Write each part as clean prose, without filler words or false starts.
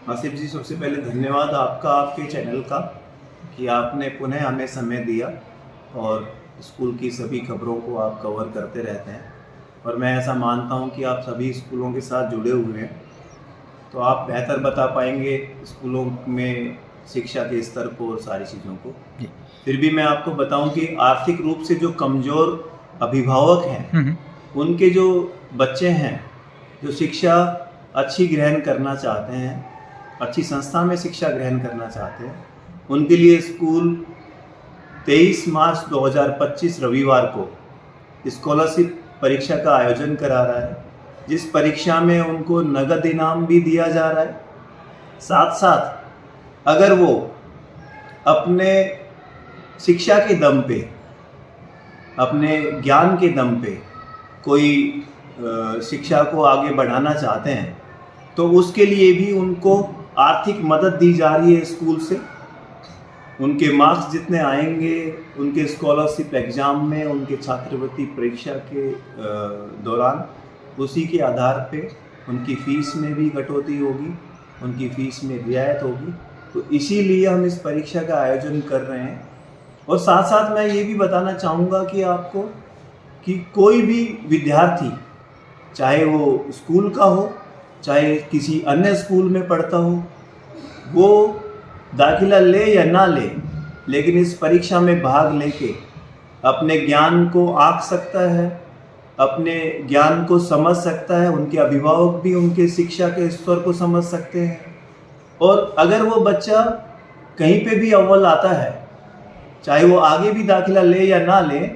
आसिफ जी, सबसे पहले धन्यवाद आपका, आपके चैनल का, कि आपने पुनः हमें समय दिया और स्कूल की सभी खबरों को आप कवर करते रहते हैं। और मैं ऐसा मानता हूं कि आप सभी स्कूलों के साथ जुड़े हुए हैं, तो आप बेहतर बता पाएंगे स्कूलों में शिक्षा के स्तर को और सारी चीज़ों को। फिर भी मैं आपको बताऊं कि आर्थिक रूप से जो कमज़ोर अभिभावक हैं, उनके जो बच्चे हैं जो शिक्षा अच्छी ग्रहण करना चाहते हैं, अच्छी संस्था में शिक्षा ग्रहण करना चाहते हैं, उनके लिए स्कूल 23 मार्च 2025 रविवार को स्कॉलरशिप परीक्षा का आयोजन करा रहा है, जिस परीक्षा में उनको नगद इनाम भी दिया जा रहा है। साथ साथ अगर वो अपने शिक्षा के दम पे, अपने ज्ञान के दम पे कोई शिक्षा को आगे बढ़ाना चाहते हैं, तो उसके लिए भी उनको आर्थिक मदद दी जा रही है स्कूल से। उनके मार्क्स जितने आएंगे, उनके स्कॉलरशिप एग्ज़ाम में, उनके छात्रवृत्ति परीक्षा के दौरान, उसी के आधार पे उनकी फ़ीस में भी कटौती होगी, उनकी फ़ीस में रियायत होगी। तो इसीलिए हम इस परीक्षा का आयोजन कर रहे हैं। और साथ साथ मैं ये भी बताना चाहूँगा कि आपको कि कोई भी विद्यार्थी, चाहे वो स्कूल का हो, चाहे किसी अन्य स्कूल में पढ़ता हो, वो दाखिला ले या ना ले, लेकिन इस परीक्षा में भाग लेके अपने ज्ञान को आंक सकता है, अपने ज्ञान को समझ सकता है। उनके अभिभावक भी उनके शिक्षा के स्तर को समझ सकते हैं। और अगर वो बच्चा कहीं पे भी अव्वल आता है, चाहे वो आगे भी दाखिला ले या ना ले,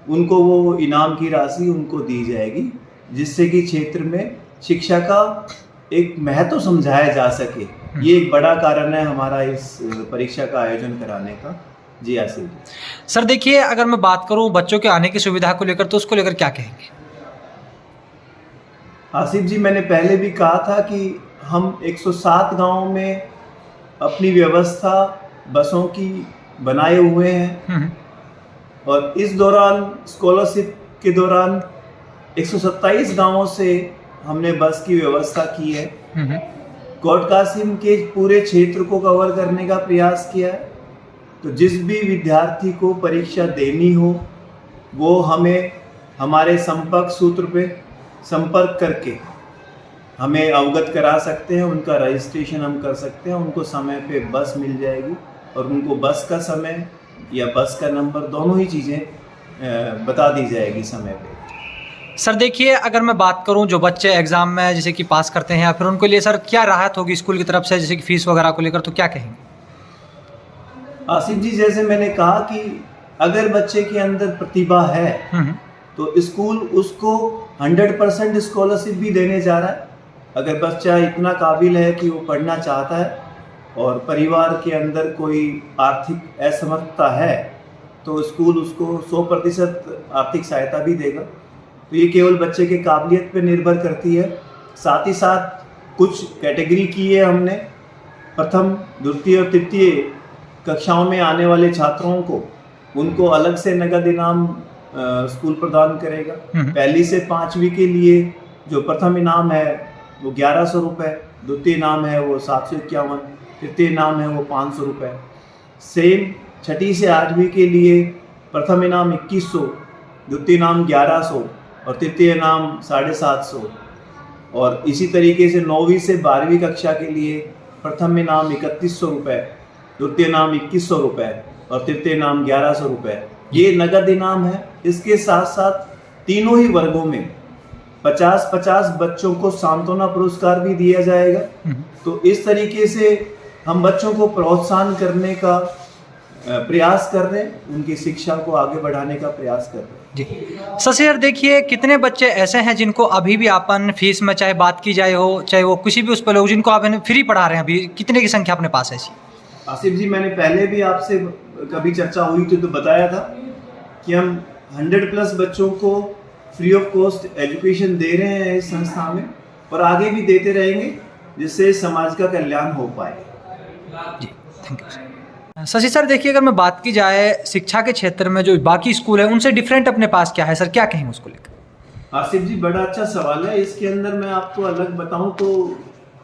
उनको वो इनाम की राशि उनको दी जाएगी, जिससे कि क्षेत्र में शिक्षा का एक महत्व समझाया जा सके। ये एक बड़ा कारण है हमारा इस परीक्षा का आयोजन कराने का। जी आसिफ जी। सर देखिए, अगर मैं बात करूं बच्चों के आने की सुविधा को लेकर, तो उसको लेकर क्या कहेंगे? आसिफ जी, मैंने पहले भी कहा था कि हम 107 गांवों में अपनी व्यवस्था बसों की बनाए हुए हैं। और इस दौरान स्कॉलरशिप के दौरान 127 गांवों से हमने बस की व्यवस्था की है। कोट कासिम के पूरे क्षेत्र को कवर करने का प्रयास किया है। तो जिस भी विद्यार्थी को परीक्षा देनी हो, वो हमें हमारे संपर्क सूत्र पे संपर्क करके हमें अवगत करा सकते हैं। उनका रजिस्ट्रेशन हम कर सकते हैं, उनको समय पे बस मिल जाएगी और उनको बस का समय या बस का नंबर, दोनों ही चीज़ें बता दी जाएगी समय पे। सर देखिए, अगर मैं बात करूं जो बच्चे एग्जाम में जैसे कि पास करते हैं, या फिर उनके लिए सर क्या राहत होगी स्कूल की तरफ से, जैसे कि फीस वगैरह को लेकर, तो क्या कहेंगे? आसिफ जी, जैसे मैंने कहा कि अगर बच्चे के अंदर प्रतिभा है तो स्कूल उसको 100% स्कॉलरशिप भी देने जा रहा है। अगर बच्चा इतना काबिल है कि वो पढ़ना चाहता है और परिवार के अंदर कोई आर्थिक असमर्थता है, तो स्कूल उसको 100% आर्थिक सहायता भी देगा। तो ये केवल बच्चे के काबिलियत पर निर्भर करती है। साथ ही साथ कुछ कैटेगरी की है हमने, प्रथम, द्वितीय और तृतीय कक्षाओं में आने वाले छात्रों को उनको अलग से नगद इनाम स्कूल प्रदान करेगा। पहली से 5वीं के लिए जो प्रथम इनाम है वो 1100 रुपये, द्वितीय इनाम है वो 751, तृतीय इनाम है वो 500 रुपये। सेम छठी से 8वीं के लिए प्रथम इनाम 2100, द्वितीय इनाम 1100 और तृतीय इनाम 750। और इसी तरीके से 9वीं से 12वीं कक्षा के लिए प्रथम इनाम 3100 रुपये, द्वितीय इनाम 2100 रुपये और तृतीय इनाम 1100 रुपये। ये नगद इनाम है। इसके साथ साथ तीनों ही वर्गों में 50-50 बच्चों को सांत्वना पुरस्कार भी दिया जाएगा। तो इस तरीके से हम बच्चों को प्रोत्साहन करने का प्रयास कर रहे हैं, उनकी शिक्षा को आगे बढ़ाने का प्रयास कर रहे हैं। जी सर, देखिए कितने बच्चे ऐसे हैं जिनको अभी भी अपन फीस में चाहे बात की जाए हो, चाहे वो किसी भी उस पर लोग, जिनको आप फ्री पढ़ा रहे हैं, अभी कितने की संख्या अपने पास है ऐसी? आसिफ जी, मैंने पहले भी आपसे कभी चर्चा हुई थी तो बताया था कि हम 100+ बच्चों को फ्री ऑफ कॉस्ट एजुकेशन दे रहे हैं इस संस्था में, और आगे भी देते रहेंगे, जिससे समाज का कल्याण हो पाए। जी, थैंक यू। शशि सर देखिए, अगर मैं बात की जाए शिक्षा के क्षेत्र में जो बाकी स्कूल है उनसे डिफरेंट अपने पास क्या है सर, क्या कहेंगे उसको लेकर? आसिफ जी, बड़ा अच्छा सवाल है। इसके अंदर मैं आपको अलग बताऊं तो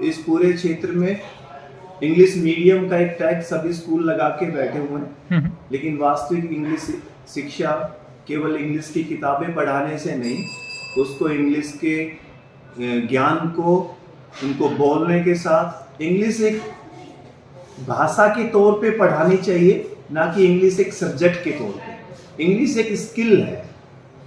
इस पूरे क्षेत्र में इंग्लिश मीडियम का एक टैग सभी स्कूल लगा के बैठे हुए हैं, लेकिन वास्तविक इंग्लिश शिक्षा केवल इंग्लिश की किताबें पढ़ाने से नहीं, उसको इंग्लिश के ज्ञान को उनको बोलने के साथ इंग्लिश एक भाषा के तौर पे पढ़ानी चाहिए, ना कि इंग्लिश एक सब्जेक्ट के तौर पे। इंग्लिश एक स्किल है,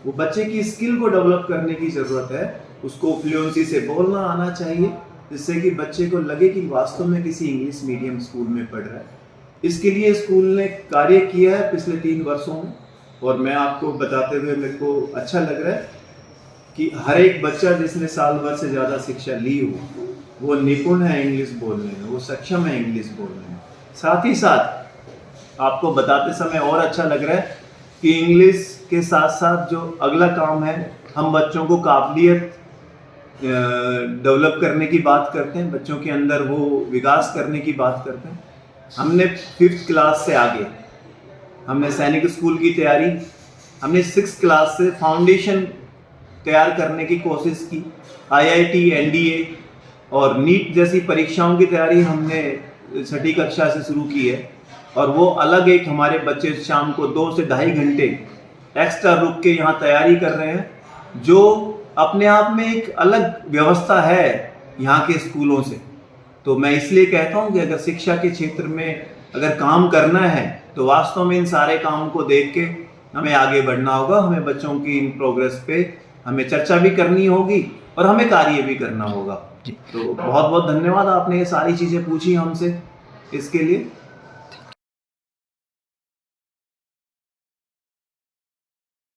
वो बच्चे की स्किल को डेवलप करने की ज़रूरत है। उसको फ्लुएंसी से बोलना आना चाहिए, जिससे कि बच्चे को लगे कि वास्तव में किसी इंग्लिश मीडियम स्कूल में पढ़ रहा है। इसके लिए स्कूल ने कार्य किया है पिछले 3 वर्षों में, और मैं आपको बताते हुए मेरे को अच्छा लग रहा है कि हर एक बच्चा जिसने साल भर से ज़्यादा शिक्षा ली हो, वो निपुण है इंग्लिश बोलने में, वो सक्षम है इंग्लिश बोलने में। साथ ही साथ आपको बताते समय और अच्छा लग रहा है कि इंग्लिश के साथ साथ जो अगला काम है, हम बच्चों को काबिलियत डेवलप करने की बात करते हैं, बच्चों के अंदर वो विकास करने की बात करते हैं। हमने 5th क्लास से आगे हमने सैनिक स्कूल की तैयारी, हमने 6th क्लास से फाउंडेशन तैयार करने की कोशिश की। IIT, NDA और नीट जैसी परीक्षाओं की तैयारी हमने 6ठी कक्षा से शुरू की है, और वो अलग एक हमारे बच्चे शाम को 2 से ढाई घंटे एक्स्ट्रा रुक के यहाँ तैयारी कर रहे हैं, जो अपने आप में एक अलग व्यवस्था है यहाँ के स्कूलों से। तो मैं इसलिए कहता हूँ कि अगर शिक्षा के क्षेत्र में अगर काम करना है, तो वास्तव में इन सारे काम को देख के हमें आगे बढ़ना होगा। हमें बच्चों की इन प्रोग्रेस पे हमें चर्चा भी करनी होगी और हमें कार्य भी करना होगा। तो बहुत बहुत धन्यवाद, आपने ये सारी चीज़ें पूछी हमसे इसके लिए।